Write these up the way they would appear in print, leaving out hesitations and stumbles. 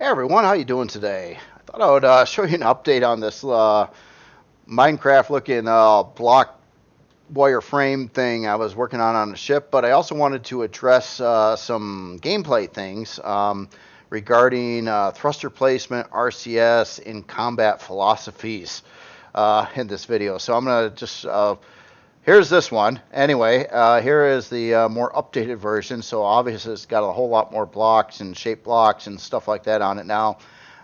Hey everyone, how you doing today? I thought I would show you an update on this Minecraft-looking block wireframe thing I was working on the ship, but I also wanted to address some gameplay things regarding thruster placement, RCS, and combat philosophies in this video. So I'm gonna just here's this one. Anyway, here is the more updated version. So obviously it's got a whole lot more blocks and shape blocks and stuff like that on it now.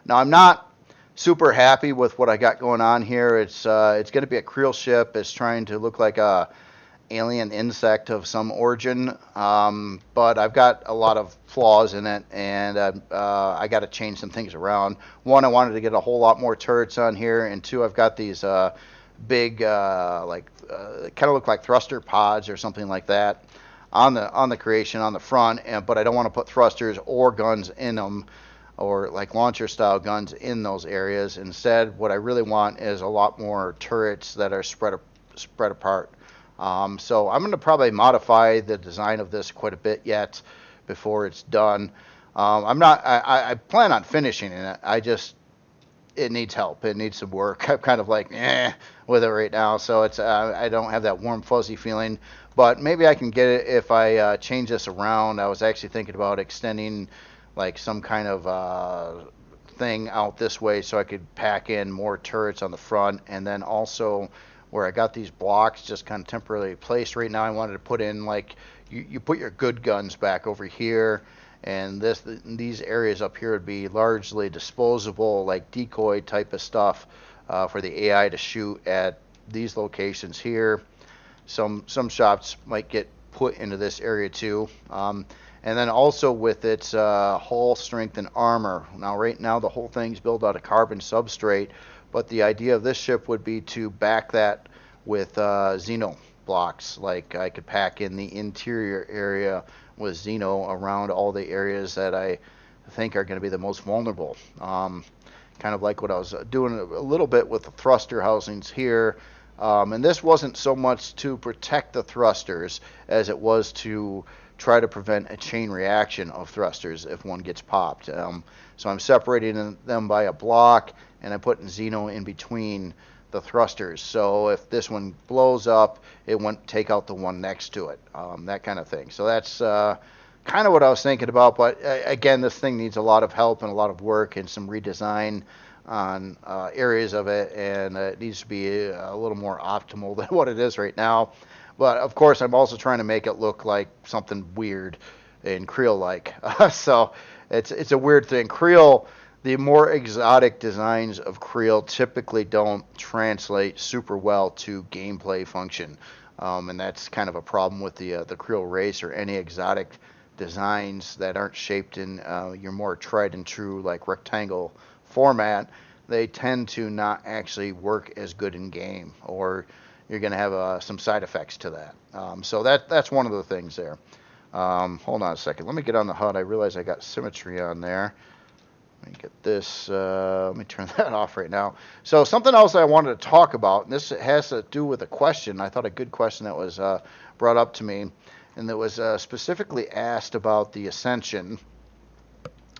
Now I'm not super happy with what I got going on here. It's going to be a Kriel ship. It's trying to look like a alien insect of some origin, but I've got a lot of flaws in it, and I got to change some things around. One, I wanted to get a whole lot more turrets on here, and two, I've got these big kind of look like thruster pods or something like that on the creation on the front, but I don't want to put thrusters or guns in them or like launcher style guns in those areas. Instead, what I really want is a lot more turrets that are spread apart. So I'm going to probably modify the design of this quite a bit yet before it's done. I'm not. I plan on finishing it. It needs help. It needs some work. I'm kind of like with it right now, so it's I don't have that warm fuzzy feeling. But maybe I can get it if I change this around. I was actually thinking about extending like some kind of thing out this way so I could pack in more turrets on the front, and then also where I got these blocks just kind of temporarily placed right now, I wanted to put in like you put your good guns back over here, and these areas up here would be largely disposable, like decoy type of stuff for the AI to shoot at these locations here. Some shots might get put into this area too. And then also with its hull strength and armor. Now, right now, the whole thing's built out of carbon substrate, but the idea of this ship would be to back that with Xeno blocks. Like I could pack in the interior area with Xeno around all the areas that I think are going to be the most vulnerable. Kind of like what I was doing a little bit with the thruster housings here. And this wasn't so much to protect the thrusters as it was to try to prevent a chain reaction of thrusters if one gets popped. So I'm separating them by a block, and I'm putting Xeno in between the thrusters. So if this one blows up, it won't take out the one next to it, that kind of thing. So that's kind of what I was thinking about. But again, this thing needs a lot of help and a lot of work and some redesign on areas of it, and it needs to be a little more optimal than what it is right now. But of course, I'm also trying to make it look like something weird and Kriel-like. So it's a weird thing. Kriel, the more exotic designs of Kriel typically don't translate super well to gameplay function, and that's kind of a problem with the Kriel race or any exotic designs that aren't shaped in your more tried and true like rectangle format. They tend to not actually work as good in game, or you're going to have some side effects to that. So that's one of the things there. Hold on a second. Let me get on the HUD. I realize I got symmetry on there. Let me get this. Let me turn that off right now. So something else I wanted to talk about, and this has to do with a question. I thought a good question that was brought up to me, and that was specifically asked about the Ascension.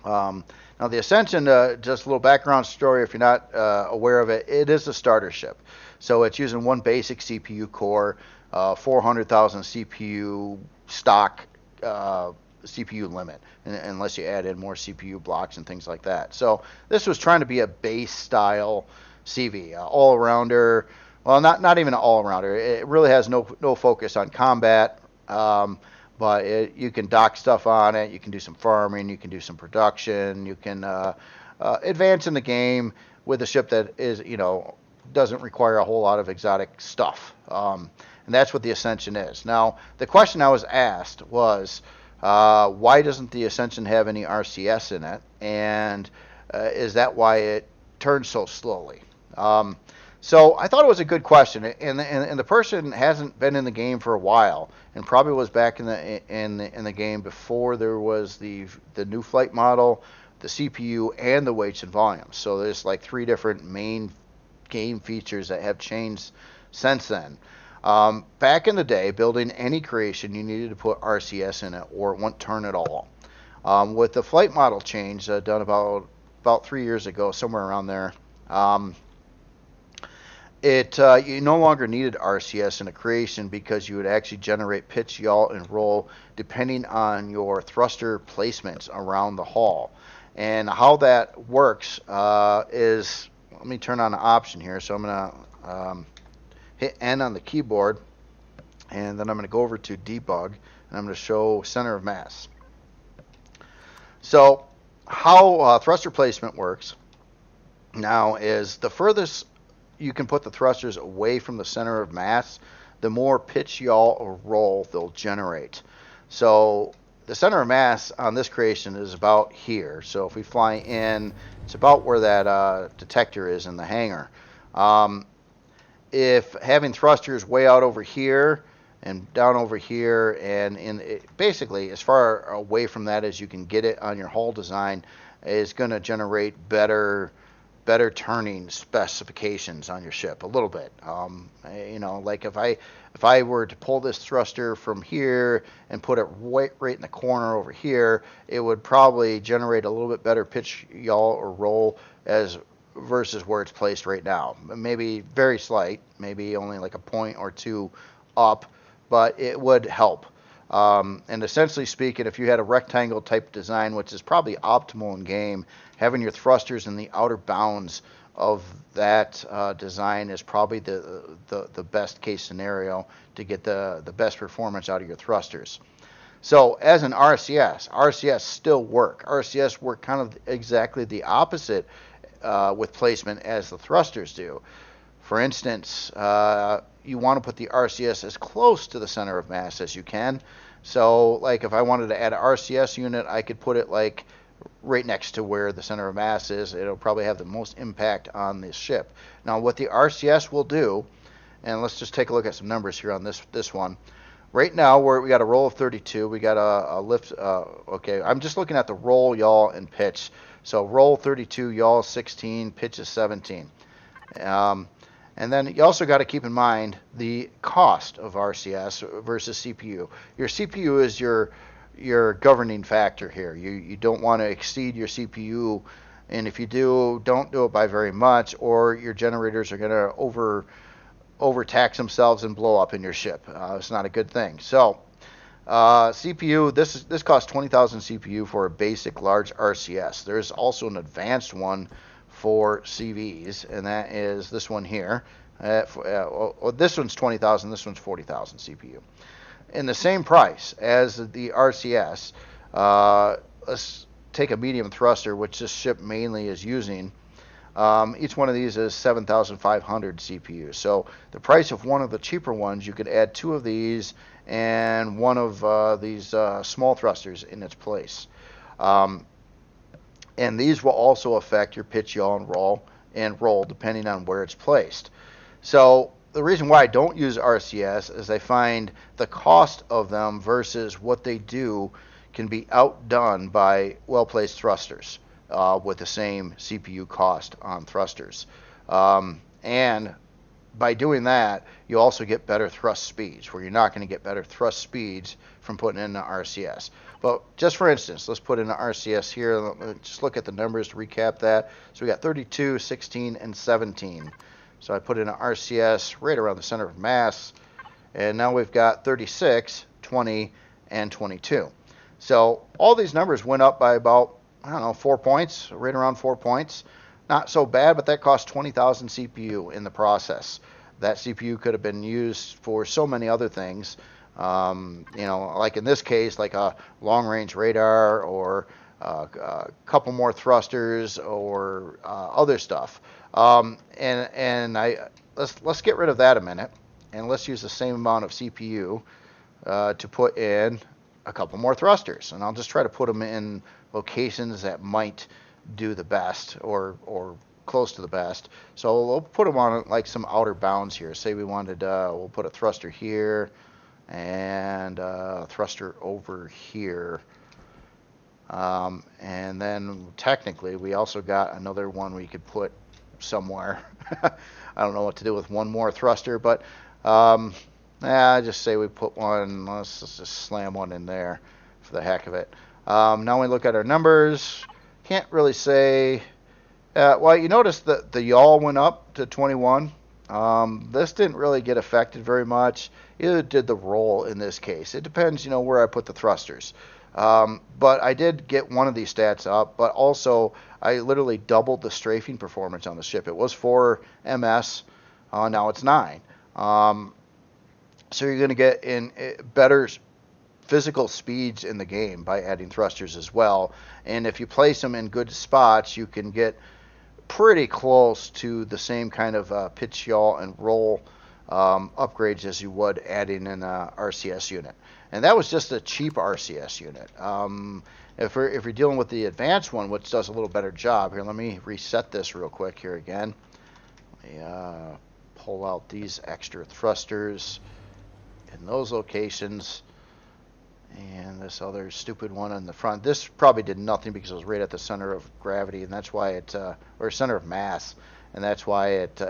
Now, the Ascension, just a little background story if you're not aware of it, it is a starter ship. So it's using one basic CPU core, 400,000 CPU stock CPU limit, unless you add in more CPU blocks and things like that. So this was trying to be a base style CV, all-arounder. Well, not even an all-arounder. It really has no focus on combat. But you can dock stuff on it. You can do some farming. You can do some production. You can advance in the game with a ship that is, doesn't require a whole lot of exotic stuff. And that's what the Ascension is. Now, the question I was asked was, why doesn't the Ascension have any RCS in it? And is that why it turns so slowly? So I thought it was a good question, and the person hasn't been in the game for a while, and probably was back in the game before there was the new flight model, the CPU, and the weights and volumes. So there's like 3 different main game features that have changed since then. Back in the day, building any creation, you needed to put RCS in it, or it won't turn at all. With the flight model change done about about 3 years ago, somewhere around there. Um, you no longer needed RCS in a creation because you would actually generate pitch, yaw, and roll depending on your thruster placements around the hull. And how that works is, let me turn on an option here. So I'm going to hit N on the keyboard, and then I'm going to go over to debug, and I'm going to show center of mass. So how thruster placement works now is the furthest you can put the thrusters away from the center of mass, the more pitch, yaw, or roll they'll generate. So the center of mass on this creation is about here. So if we fly in, it's about where that detector is in the hangar. If having thrusters way out over here and down over here and basically as far away from that as you can get it on your hull design is going to generate better turning specifications on your ship a little bit. Like if I were to pull this thruster from here and put it right in the corner over here, it would probably generate a little bit better pitch, yaw, or roll as versus where it's placed right now. Maybe very slight, maybe only like a point or two up, but it would help. And essentially speaking, if you had a rectangle type design, which is probably optimal in game, having your thrusters in the outer bounds of that design is probably the best case scenario to get the best performance out of your thrusters. So as an RCS still work. RCS work kind of exactly the opposite with placement as the thrusters do. For instance, you want to put the RCS as close to the center of mass as you can. So like if I wanted to add an RCS unit, I could put it like right next to where the center of mass is. It'll probably have the most impact on this ship. Now what the RCS will do, and let's just take a look at some numbers here on this one. Right now we got a roll of 32, we got a lift, okay, I'm just looking at the roll, yaw, and pitch. So roll 32, yaw 16, pitch is 17. And then you also got to keep in mind the cost of RCS versus CPU. Your CPU is your governing factor here. You don't want to exceed your CPU, and if you do, don't do it by very much, or your generators are going to overtax themselves and blow up in your ship. It's not a good thing. So CPU, this costs 20,000 CPU for a basic large RCS. There's also an advanced one for CVs, and that is this one here. This one's 20,000, this one's 40,000 CPU. In the same price as the RCS, let's take a medium thruster, which this ship mainly is using. Each one of these is 7,500 CPU. So the price of one of the cheaper ones, you could add two of these and one of these small thrusters in its place. And these will also affect your pitch, yaw, and roll depending on where it's placed. So the reason why I don't use RCS is I find the cost of them versus what they do can be outdone by well-placed thrusters with the same CPU cost on thrusters. And by doing that, you also get better thrust speeds, where you're not going to get better thrust speeds from putting in the RCS. But just for instance, let's put in the RCS here. Let's just look at the numbers to recap that. So we got 32, 16, and 17. So I put in an RCS right around the center of mass, and now we've got 36, 20, and 22. So all these numbers went up by about, 4 points, right around 4 points. Not so bad, but that cost 20,000 CPU in the process. That CPU could have been used for so many other things, like in this case, like a long-range radar or a couple more thrusters or other stuff. Let's get rid of that a minute, and let's use the same amount of CPU to put in a couple more thrusters, and I'll just try to put them in locations that might do the best or close to the best. So we'll put them on like some outer bounds here. Say we wanted, we'll put a thruster here and a thruster over here. And then technically we also got another one we could put somewhere. I don't know what to do with one more thruster, but I just say we put one, let's just slam one in there for the heck of it. Now we look at our numbers. Can't really say Well, you notice that the yaw went up to 21. This didn't really get affected very much. Either did the roll in this case. It depends, where I put the thrusters. But I did get one of these stats up, but also I literally doubled the strafing performance on the ship. It was 4 ms, now it's 9. So you're going to get in better physical speeds in the game by adding thrusters as well. And if you place them in good spots, you can get pretty close to the same kind of pitch, yaw, and roll upgrades as you would adding an RCS unit. And that was just a cheap RCS unit. If you're dealing with the advanced one, which does a little better job, here, let me reset this real quick here again. Let me pull out these extra thrusters in those locations. And this other stupid one in the front. This probably did nothing because it was right at the center of gravity, and that's why or center of mass, and that's why it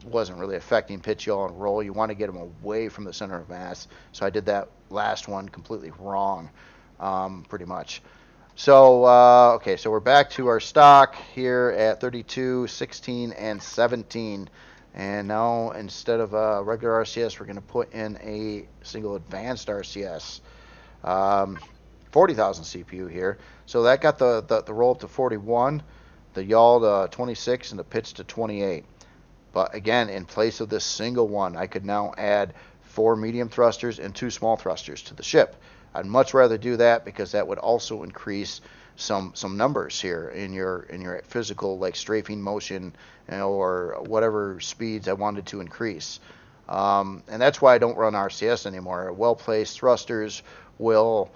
wasn't really affecting pitch, yaw, and roll. You want to get them away from the center of mass. So I did that last one completely wrong, pretty much. So, okay, so we're back to our stock here at 32, 16, and 17. And now instead of a regular RCS, we're going to put in a single advanced RCS. 40,000 CPU here. So that got the roll up to 41, the yaw to 26, and the pitch to 28. But again, in place of this single one, I could now add 4 medium thrusters and 2 small thrusters to the ship. I'd much rather do that because that would also increase some numbers here in your physical, like strafing motion, or whatever speeds I wanted to increase. And that's why I don't run RCS anymore. Well-placed thrusters will,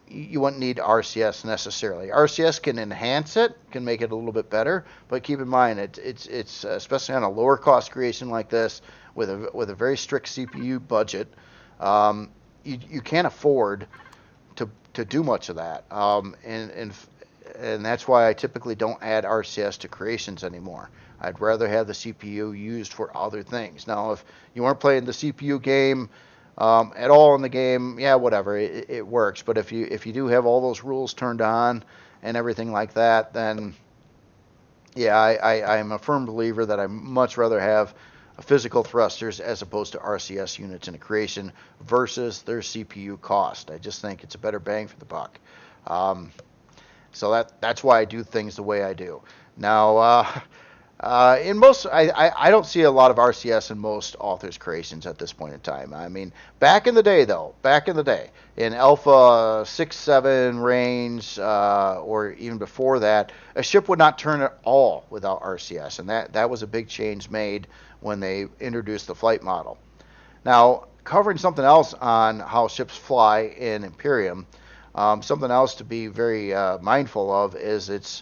you wouldn't need RCS necessarily. RCS can enhance it, can make it a little bit better, but keep in mind it's especially on a lower cost creation like this with a very strict CPU budget, you can't afford to do much of that, and that's why I typically don't add RCS to creations anymore. I'd rather have the CPU used for other things. Now, if you weren't playing the CPU game at all in the game, yeah, whatever, it works. But if you do have all those rules turned on and everything like that, then yeah, I'm a firm believer that I much rather have physical thrusters as opposed to RCS units in a creation versus their CPU cost. I just think it's a better bang for the buck. So that's why I do things the way I do. Now, in most, I don't see a lot of RCS in most authors' creations at this point in time. I mean, back in the day, in Alpha 6, 7 range, or even before that, a ship would not turn at all without RCS, and that was a big change made when they introduced the flight model. Now, covering something else on how ships fly in Empyrion, something else to be very mindful of is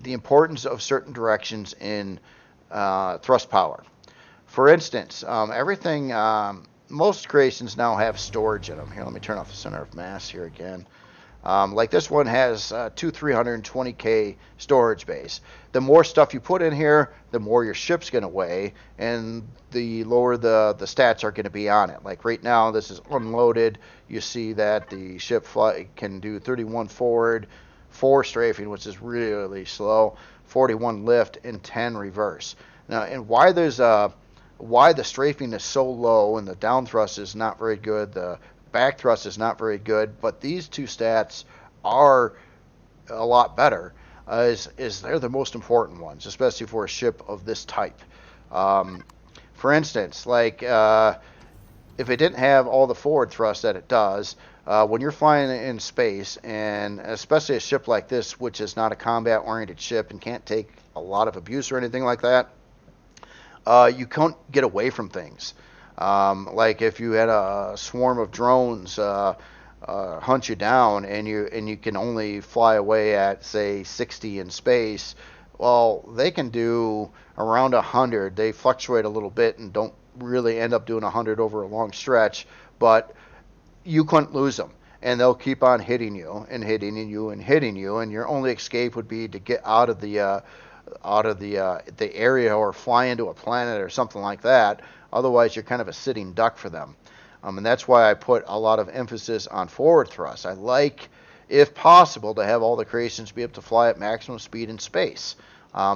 the importance of certain directions in thrust power. For instance, most creations now have storage in them. Here, let me turn off the center of mass here again. Like this one has two 320K storage bays. The more stuff you put in here, the more your ship's going to weigh, and the lower the stats are going to be on it. Like right now, this is unloaded. You see that the ship can do 31 forward, 4 strafing, which is really slow, 41 lift, and 10 reverse. Now, and why the strafing is so low and the down thrust is not very good, the back thrust is not very good, but these two stats are a lot better, is they're the most important ones, especially for a ship of this type. For instance, like if it didn't have all the forward thrust that it does, when you're flying in space, and especially a ship like this, which is not a combat-oriented ship and can't take a lot of abuse or anything like that, you can't get away from things. Like if you had a swarm of drones hunt you down, and you can only fly away at, say, 60 in space, well, they can do around 100. They fluctuate a little bit and don't really end up doing 100 over a long stretch, but you couldn't lose them, and they'll keep on hitting you and hitting you and hitting you, and your only escape would be to get out of the area or fly into a planet or something like that. Otherwise, you're kind of a sitting duck for them. And that's why I put a lot of emphasis on forward thrust. I like if possible, to have all the creations be able to fly at maximum speed in space.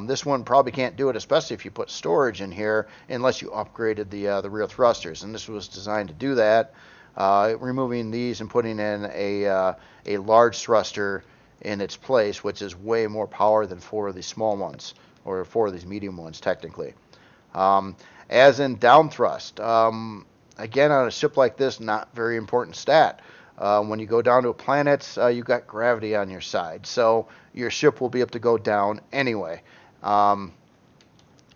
This one probably can't do it, especially if you put storage in here, unless you upgraded the rear thrusters. And this was designed to do that, removing these and putting in a large thruster in its place, which is way more power than 4 of these small ones, or 4 of these medium ones, technically. As in down thrust, again, on a ship like this, not very important stat. When you go down to a planet, you've got gravity on your side, so your ship will be able to go down anyway. But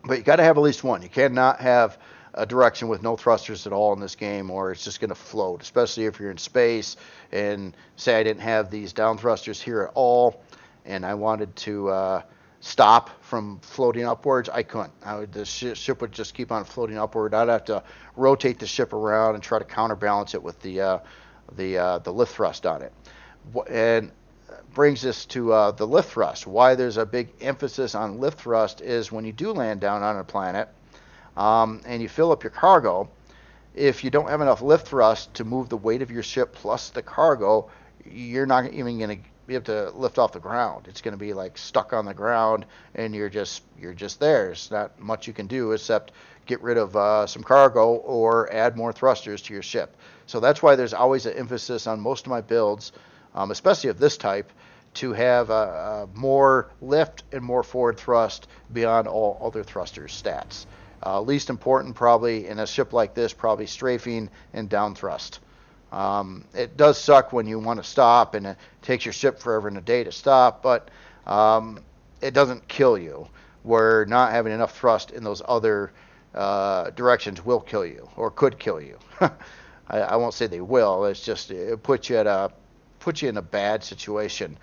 you got to have at least one. You cannot have a direction with no thrusters at all in this game, or it's just going to float, especially if you're in space. And say I didn't have these down thrusters here at all, and I wanted to stop from floating upwards, I couldn't. The ship would just keep on floating upward. I'd have to rotate the ship around and try to counterbalance it with the lift thrust on it. And brings us to the lift thrust. Why there's a big emphasis on lift thrust is when you do land down on a planet and you fill up your cargo, if you don't have enough lift thrust to move the weight of your ship plus the cargo, you're not even going to be able to lift off the ground. It's going to be like stuck on the ground, and you're just there. There's not much you can do except get rid of some cargo or add more thrusters to your ship. So that's why there's always an emphasis on most of my builds, especially of this type, to have more lift and more forward thrust beyond all other thrusters stats. Least important probably in a ship like this, probably strafing and down thrust. It does suck when you want to stop and it takes your ship forever and a day to stop, but it doesn't kill you, where not having enough thrust in those other directions will kill you, or could kill you. I won't say they will. It's just it puts you in a bad situation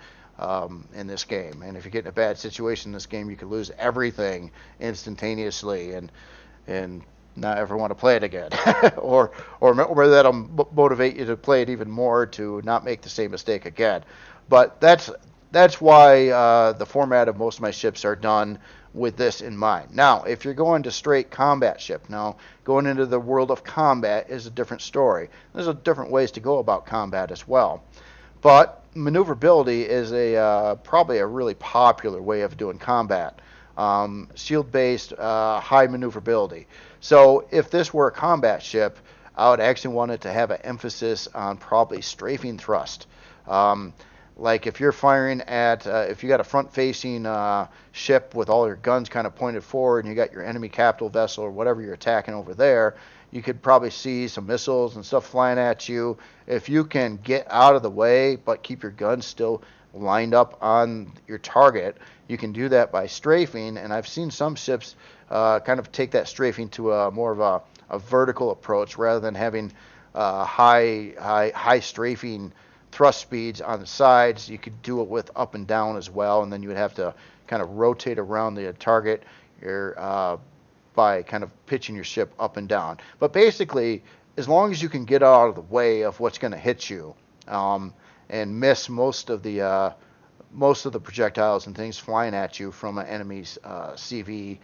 in this game. And if you get in a bad situation in this game, you could lose everything instantaneously and not ever want to play it again. or that'll motivate you to play it even more to not make the same mistake again. But that's why the format of most of my ships are done with this in mind. Now, if you're going to straight combat ship, now going into the world of combat is a different story. There's different ways to go about combat as well. But maneuverability is probably a really popular way of doing combat. Shield-based, high maneuverability. So if this were a combat ship, I would actually want it to have an emphasis on probably strafing thrust. Like if you're firing at, if you got a front-facing ship with all your guns kind of pointed forward and you got your enemy capital vessel or whatever you're attacking over there, you could probably see some missiles and stuff flying at you. If you can get out of the way but keep your guns still lined up on your target, you can do that by strafing. And I've seen some ships kind of take that strafing to more of a vertical approach rather than having high strafing thrust speeds on the sides. You could do it with up and down as well, and then you would have to kind of rotate around the target by kind of pitching your ship up and down. But basically, as long as you can get out of the way of what's going to hit you and miss most of the projectiles and things flying at you from an enemy's CV,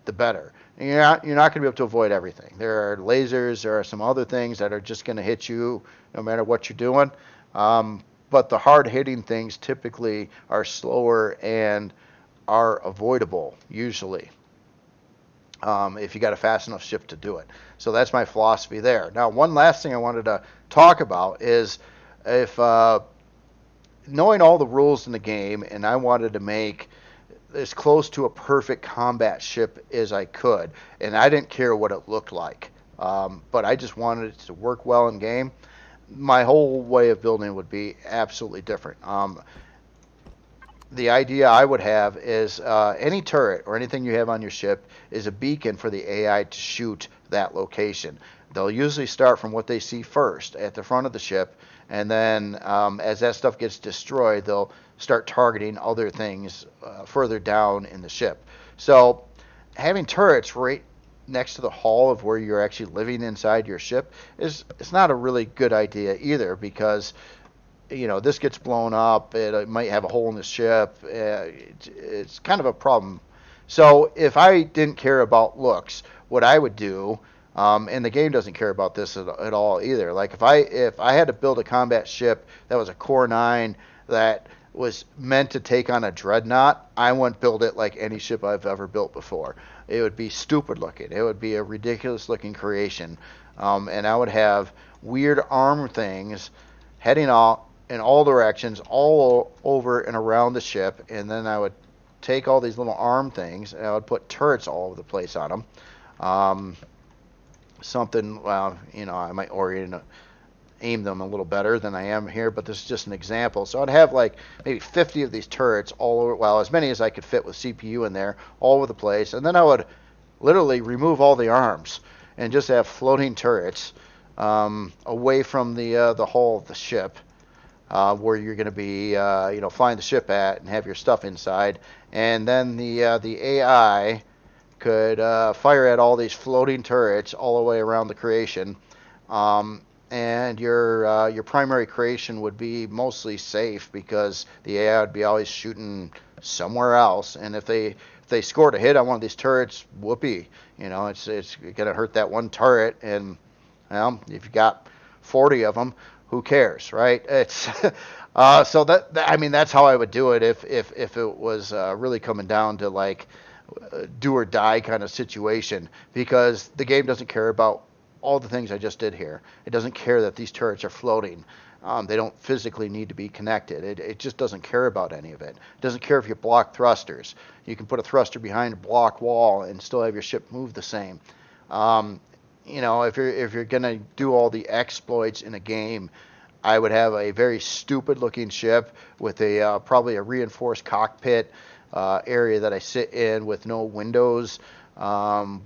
the better. And you're not going to be able to avoid everything. There are lasers, there are some other things that are just going to hit you no matter what you're doing. But the hard-hitting things typically are slower and are avoidable, usually, if you got a fast enough ship to do it. So that's my philosophy there. Now, one last thing I wanted to talk about is if knowing all the rules in the game, and I wanted to make as close to a perfect combat ship as I could, and I didn't care what it looked like, but I just wanted it to work well in game. My whole way of building would be absolutely different. The idea I would have is any turret or anything you have on your ship is a beacon for the AI to shoot that location. They'll usually start from what they see first at the front of the ship, and then as that stuff gets destroyed, they'll start targeting other things further down in the ship. So having turrets right next to the hull of where you're actually living inside your ship it's not a really good idea either, because this gets blown up, it might have a hole in the ship, it's kind of a problem. So if I didn't care about looks, what I would do, and the game doesn't care about this at all either, like if I had to build a combat ship that was a Core 9 that was meant to take on a dreadnought, I wouldn't build it like any ship I've ever built before. It would be stupid looking. It would be a ridiculous looking creation. And I would have weird arm things heading out in all directions, all over and around the ship. And then I would take all these little arm things and I would put turrets all over the place on them. Something, well, I might aim them a little better than I am here, but this is just an example. So I'd have like maybe 50 of these turrets all over, well, as many as I could fit with CPU in there, all over the place. And then I would literally remove all the arms and just have floating turrets away from the hull of the ship, where you're going to be, flying the ship at and have your stuff inside. And then the AI could fire at all these floating turrets all the way around the creation. And your primary creation would be mostly safe because the AI would be always shooting somewhere else. And if they scored a hit on one of these turrets, whoopee, it's gonna hurt that one turret. And if you got 40 of them, who cares, right? It's so that's how I would do it if it was really coming down to like do or die kind of situation, because the game doesn't care about all the things I just did here. It doesn't care that these turrets are floating. They don't physically need to be connected. It just doesn't care about any of it. It doesn't care if you block thrusters. You can put a thruster behind a block wall and still have your ship move the same. If you're gonna do all the exploits in a game, I would have a very stupid looking ship with a probably a reinforced cockpit area that I sit in with no windows,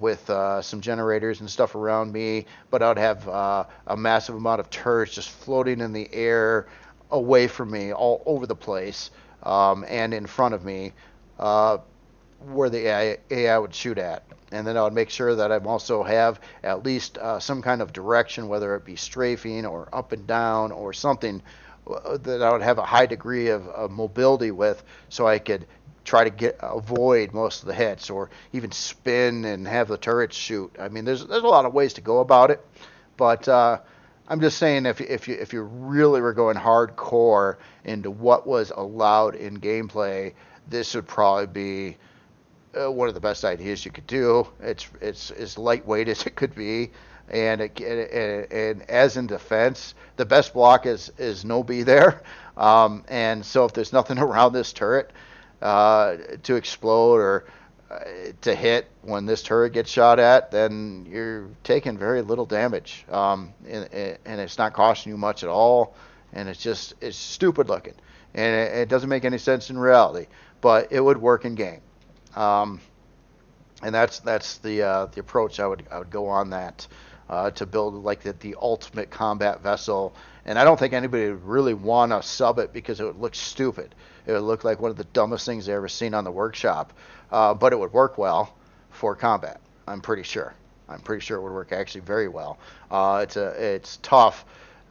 with some generators and stuff around me, but I'd have a massive amount of turrets just floating in the air away from me all over the place, and in front of me, where the AI would shoot at. And then I would make sure that I also have at least some kind of direction, whether it be strafing or up and down or something that I would have a high degree of mobility with, so I could try to avoid most of the hits, or even spin and have the turrets shoot. I mean, there's a lot of ways to go about it, but I'm just saying if you really were going hardcore into what was allowed in gameplay, this would probably be one of the best ideas you could do. It's as lightweight as it could be, and as in defense, the best block is no be there. And so if there's nothing around this turret to explode or to hit when this turret gets shot at, then you're taking very little damage, and it's not costing you much at all, and it's stupid looking, and it doesn't make any sense in reality, but it would work in game. And that's the approach I would go on that, to build like the ultimate combat vessel. And I don't think anybody would really want to sub it because it would look stupid. It would look like one of the dumbest things they ever seen on the workshop. But it would work well for combat. I'm pretty sure. I'm pretty sure it would work actually very well. It's tough.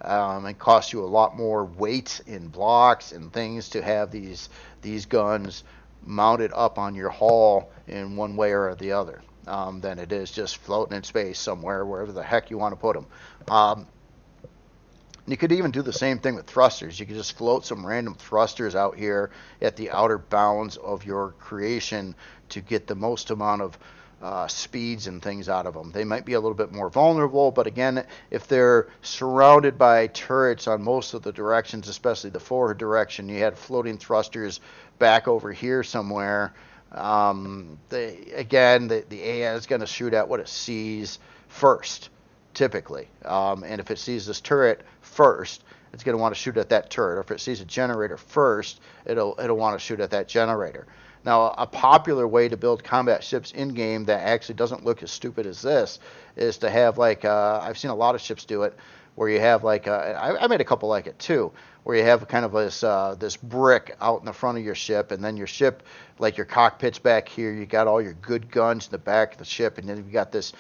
It costs you a lot more weight in blocks and things to have these guns mounted up on your hull in one way or the other, than it is just floating in space somewhere, wherever the heck you want to put them. You could even do the same thing with thrusters. You could just float some random thrusters out here at the outer bounds of your creation to get the most amount of speeds and things out of them. They might be a little bit more vulnerable, but again, if they're surrounded by turrets on most of the directions, especially the forward direction, you had floating thrusters back over here somewhere, the AI is going to shoot at what it sees first, typically. And if it sees this turret first, it's going to want to shoot at that turret. Or if it sees a generator first, it'll want to shoot at that generator. Now, a popular way to build combat ships in-game that actually doesn't look as stupid as this is to have like, I've seen a lot of ships do it, where you have like, I made a couple like it too, where you have kind of this brick out in the front of your ship, and then your ship, like your cockpit's back here, you got all your good guns in the back of the ship, and then you got this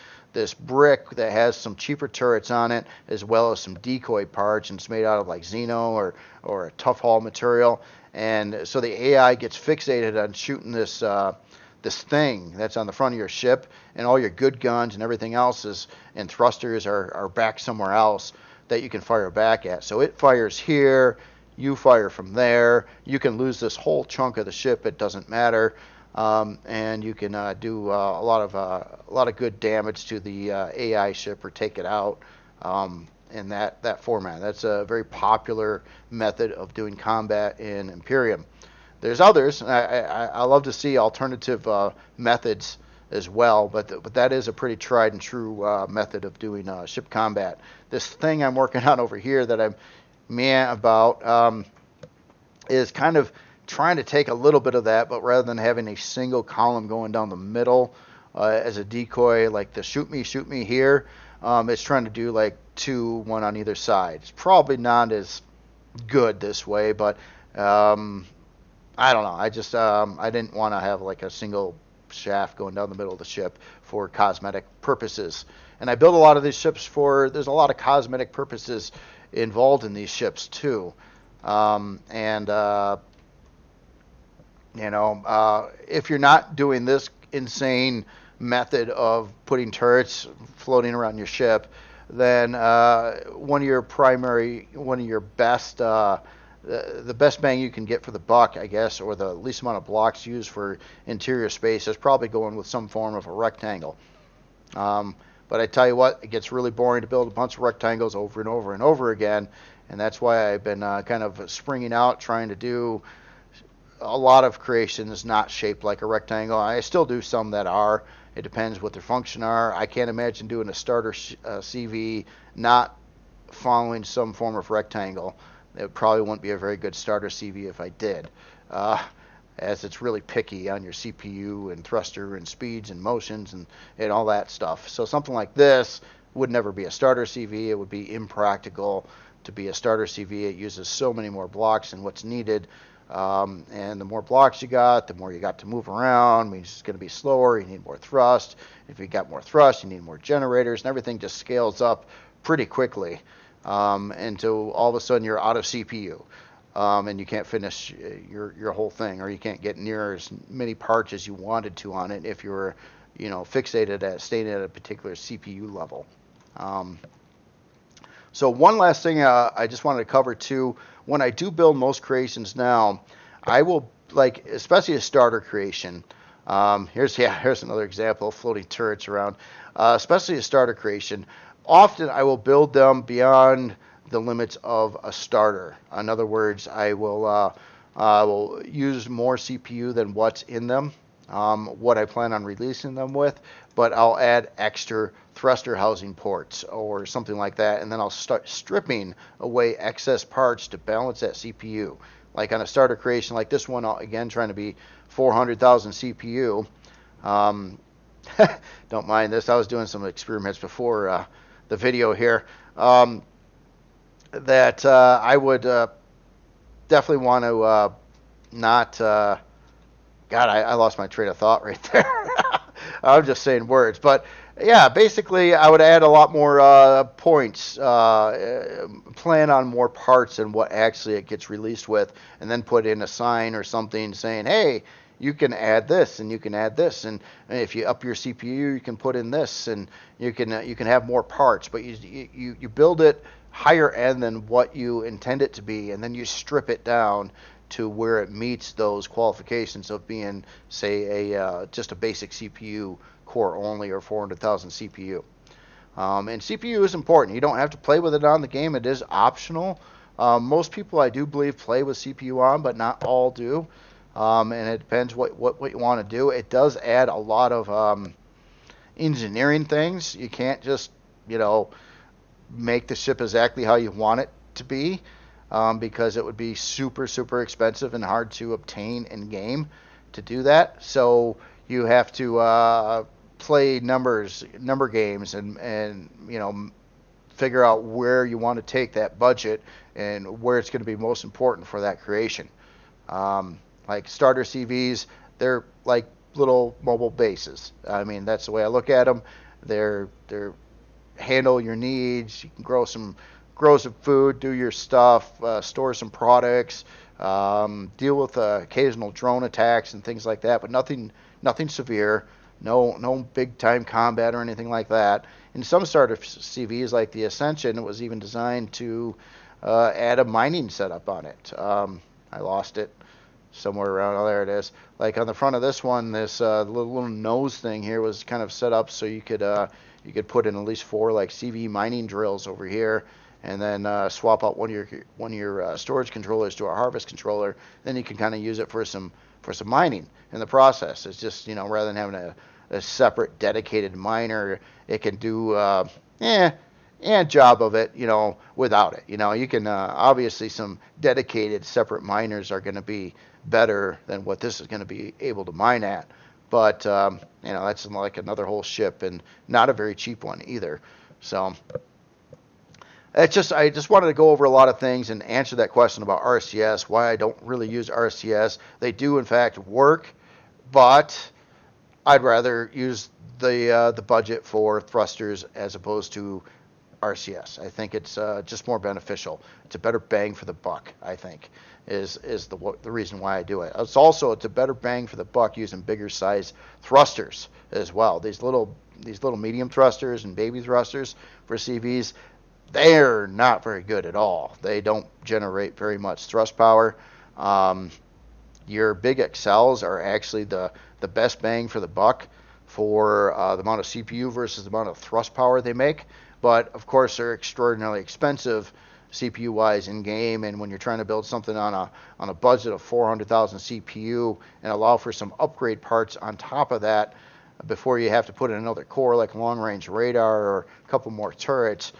brick that has some cheaper turrets on it, as well as some decoy parts, and it's made out of like Xeno or a tough hull material. And so the AI gets fixated on shooting this thing that's on the front of your ship, and all your good guns and everything else and thrusters are back somewhere else that you can fire back at. So it fires here, You fire from there. You can lose this whole chunk of the ship. It doesn't matter, and you can do a lot of good damage to the AI ship or take it out in that format. That's a very popular method of doing combat in Empyrion. There's others. I love to see alternative methods as well, but that is a pretty tried and true method of doing ship combat. This thing I'm working on over here that I'm meh about is kind of trying to take a little bit of that, but rather than having a single column going down the middle as a decoy, like the shoot me here, it's trying to do like two, one on either side. It's probably not as good this way, but I don't know. I just I didn't want to have like a single shaft going down the middle of the ship for cosmetic purposes. And I build a lot of these ships for. There's a lot of cosmetic purposes involved in these ships too. And if you're not doing this insane method of putting turrets floating around your ship, then one of your best, the best bang you can get for the buck, I guess, or the least amount of blocks used for interior space is probably going with some form of a rectangle. But I tell you what, it gets really boring to build a bunch of rectangles over and over and over again, and that's why I've been kind of springing out, trying to do a lot of creations not shaped like a rectangle. I still do some that are. It depends what their function are. I can't imagine doing a starter CV not following some form of rectangle. It probably wouldn't be a very good starter CV if I did, as it's really picky on your CPU and thruster and speeds and motions and all that stuff. So something like this would never be a starter CV. It would be impractical to be a starter CV. It uses so many more blocks than what's needed. And the more blocks you got, the more you got to move around. Means it's going to be slower. You need more thrust. If you got more thrust, you need more generators, and everything just scales up pretty quickly until all of a sudden you're out of CPU, and you can't finish your whole thing, or you can't get near as many parts as you wanted to on it if you were, fixated at staying at a particular CPU level. So one last thing I just wanted to cover too. When I do build most creations now, I will, like, especially a starter creation. Here's another example of floating turrets around. Especially a starter creation. Often I will build them beyond the limits of a starter. In other words, I will use more CPU than what's in them, what I plan on releasing them with, but I'll add extra thruster housing ports or something like that, and then I'll start stripping away excess parts to balance that CPU. Like on a starter creation like this one, again trying to be 400,000 CPU. Don't mind this. I was doing some experiments before the video here. That I would definitely want to not. God, I lost my train of thought right there. I'm just saying words, but yeah, basically I would add a lot more points, plan on more parts than what actually it gets released with, and then put in a sign or something saying, hey, you can add this and you can add this, and if you up your CPU, you can put in this, and you can have more parts, but you build it higher end than what you intend it to be, and then you strip it down to where it meets those qualifications of being, say, just a basic CPU core only or 400,000 CPU. And CPU is important. You don't have to play with it on the game. It is optional. Most people, I do believe, play with CPU on, but not all do. And it depends what you want to do. It does add a lot of engineering things. You can't just, make the ship exactly how you want it to be. Because it would be super, super expensive and hard to obtain in game to do that. So you have to play number games and figure out where you want to take that budget and where it's going to be most important for that creation. Like starter CVs, they're like little mobile bases. I mean, that's the way I look at them. They're handle your needs. You can grow some food, do your stuff, store some products, deal with occasional drone attacks and things like that, but nothing severe, no big time combat or anything like that. In some starter CVs like the Ascension, it was even designed to add a mining setup on it. I lost it somewhere around. Oh, there it is. Like on the front of this one, this little nose thing here was kind of set up so you could put in at least 4 like CV mining drills over here, and then swap out one of your storage controllers to a harvest controller. Then you can kind of use it for some mining in the process. It's just, rather than having a separate dedicated miner, it can do and job of it, without it. You can obviously some dedicated separate miners are going to be better than what this is going to be able to mine at. But that's like another whole ship and not a very cheap one either. So I just wanted to go over a lot of things and answer that question about RCS, why I don't really use RCS. They do in fact work, but I'd rather use the budget for thrusters as opposed to RCS. I think it's just more beneficial. It's a better bang for the buck, I think, is the reason why I do it. It's a better bang for the buck using bigger size thrusters as well. These little medium thrusters and baby thrusters for CVs, they're not very good at all. They don't generate very much thrust power. Your big XLs are actually the best bang for the buck for the amount of CPU versus the amount of thrust power they make. But of course, they're extraordinarily expensive CPU-wise in game. And when you're trying to build something on a budget of 400,000 CPU and allow for some upgrade parts on top of that, before you have to put in another core like long-range radar or a couple more turrets,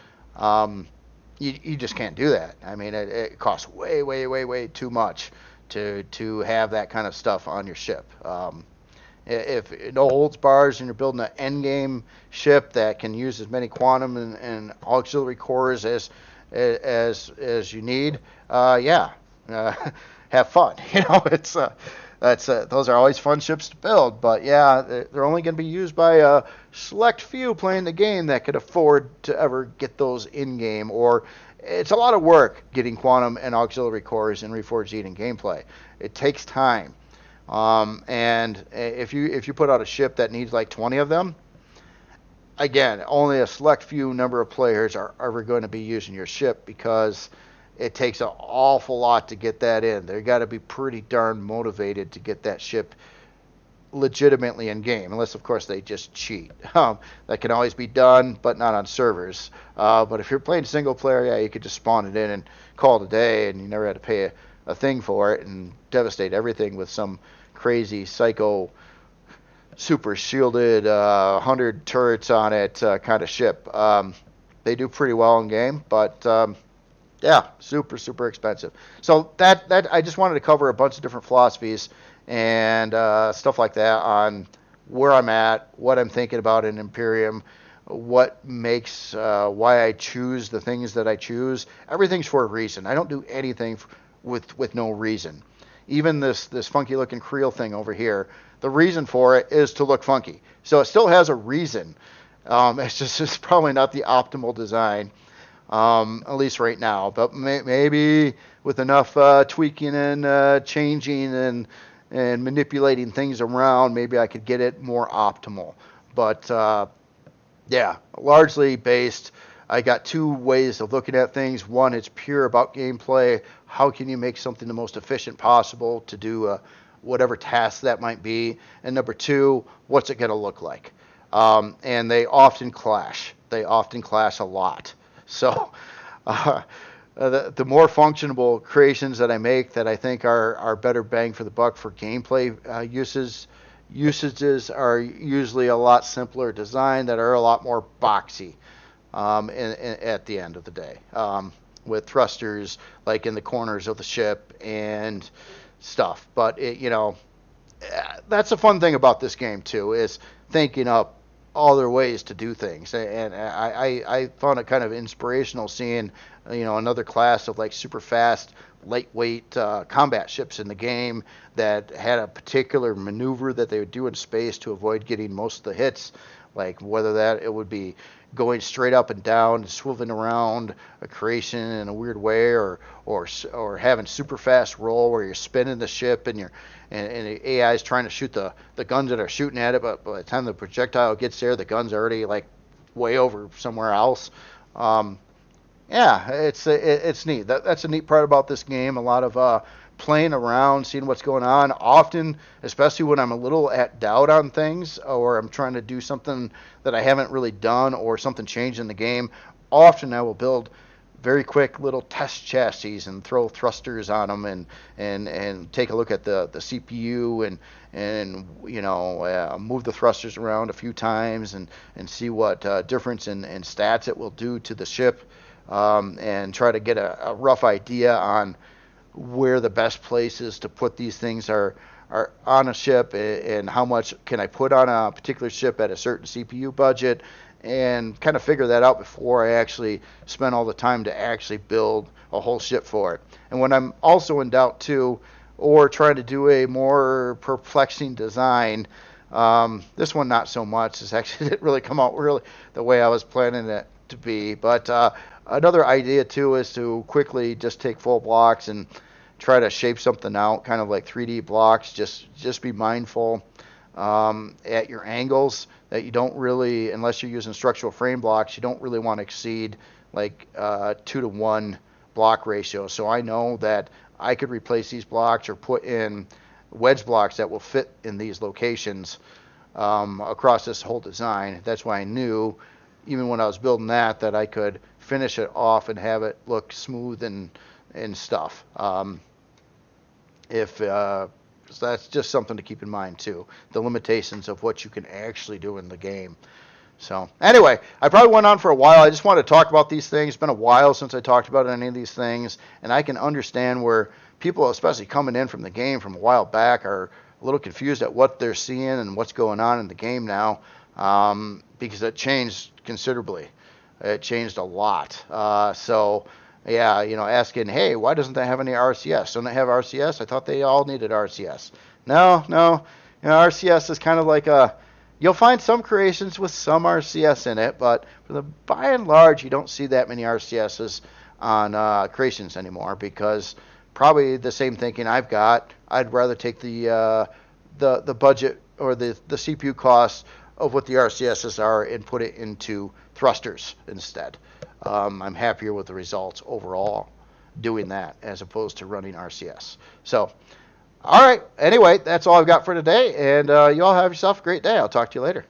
you just can't do that. I mean, it costs way too much to have that kind of stuff on your ship. If no holds bars and you're building an end game ship that can use as many quantum and auxiliary cores as you need, have fun. It's those are always fun ships to build. But yeah, they're only going to be used by a select few playing the game that could afford to ever get those in game. Or it's a lot of work getting quantum and auxiliary cores in Reforged Eden gameplay. It takes time. And if you put out a ship that needs like 20 of them, again, only a select few number of players are ever going to be using your ship because it takes an awful lot to get that in. They got to be pretty darn motivated to get that ship legitimately in game, unless of course they just cheat. That can always be done, but not on servers. But if you're playing single player, yeah, you could just spawn it in and call it a day, and you never had to pay a thing for it and devastate everything with some crazy psycho super shielded 100 turrets on it kind of ship. They do pretty well in game, but yeah, super expensive. So that I just wanted to cover a bunch of different philosophies and stuff like that on where I'm at, what I'm thinking about in Empyrion, what makes why I choose the things that I choose. Everything's for a reason. I don't do anything with no reason. Even this funky looking Kriel thing over here, the reason for it is to look funky. So it still has a reason. It's probably not the optimal design, at least right now. But maybe with enough tweaking and changing and manipulating things around, maybe I could get it more optimal. But yeah, largely based. I got 2 ways of looking at things. One, it's pure about gameplay. How can you make something the most efficient possible to do whatever task that might be? And number 2, what's it going to look like? And they often clash. They often clash a lot. So the more functional creations that I make that I think are better bang for the buck for gameplay usages are usually a lot simpler design that are a lot more boxy. At the end of the day, with thrusters like in the corners of the ship and stuff. But that's a fun thing about this game too, is thinking up other ways to do things. And I found it kind of inspirational seeing another class of like super fast, lightweight combat ships in the game that had a particular maneuver that they would do in space to avoid getting most of the hits. Like whether that it would be going straight up and down, swiveling around a creation in a weird way, or having super fast roll where you're spinning the ship and the AI is trying to shoot the guns that are shooting at it, but by the time the projectile gets there, the gun's already like way over somewhere else. Yeah, it's neat. That's a neat part about this game. A lot of playing around, seeing what's going on. Often, especially when I'm a little at doubt on things, or I'm trying to do something that I haven't really done, or something changed in the game. Often, I will build very quick little test chassis and throw thrusters on them, and take a look at the CPU, and move the thrusters around a few times, and see what difference in stats it will do to the ship, and try to get a rough idea on where the best places to put these things are on a ship, and how much can I put on a particular ship at a certain CPU budget, and kind of figure that out before I actually spend all the time to actually build a whole ship for it. And when I'm also in doubt too, or trying to do a more perplexing design, this one not so much. This actually didn't really come out really the way I was planning it to be. But another idea too is to quickly just take full blocks and try to shape something out, kind of like 3D blocks. Just be mindful at your angles that you don't really, unless you're using structural frame blocks, you don't really want to exceed like 2-to-1 block ratio. So I know that I could replace these blocks or put in wedge blocks that will fit in these locations across this whole design. That's why I knew, even when I was building that I could finish it off and have it look smooth and stuff. If So that's just something to keep in mind too, the limitations of what you can actually do in the game. So anyway, I probably went on for a while. I just wanted to talk about these things. It's been a while since I talked about any of these things, and I can understand where people, especially coming in from the game from a while back, are a little confused at what they're seeing and what's going on in the game now, because it changed considerably. It changed a lot. Yeah, asking, hey, why doesn't that have any RCS? Don't they have RCS? I thought they all needed RCS. No, no. RCS is kind of like you'll find some creations with some RCS in it, but by and large, you don't see that many RCSs on creations anymore, because probably the same thinking I've got. I'd rather take the budget or the CPU costs of what the RCSs are and put it into thrusters instead. I'm happier with the results overall doing that as opposed to running RCS. So, all right. Anyway, that's all I've got for today, and you all have yourself a great day. I'll talk to you later.